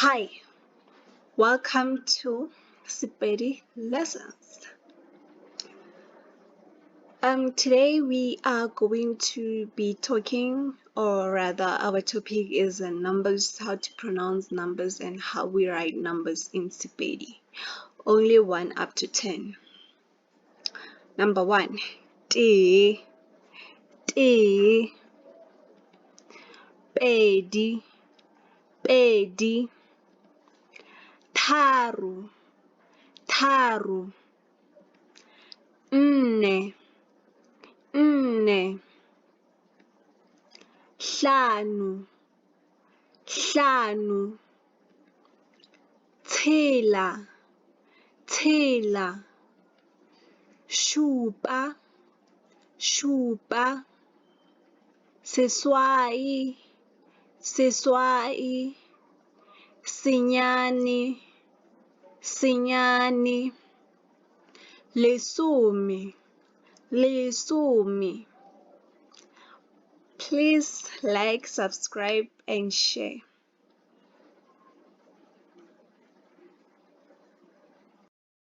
Hi, welcome to SEPEDI lessons. Today we are going to be talking, or rather our topic is numbers, how to pronounce numbers and how we write numbers in SEPEDI. Only 1 up to 10. Number 1, T, T, Pedi, Pedi, Tharu, Tharu, Nne, Nne, Hlanu, Hlanu, Tshela, Tshela, Shupa, Shupa, Seswai, Seswai, Senyane, Senyane, Lesome, Lesome. Please like, subscribe and share.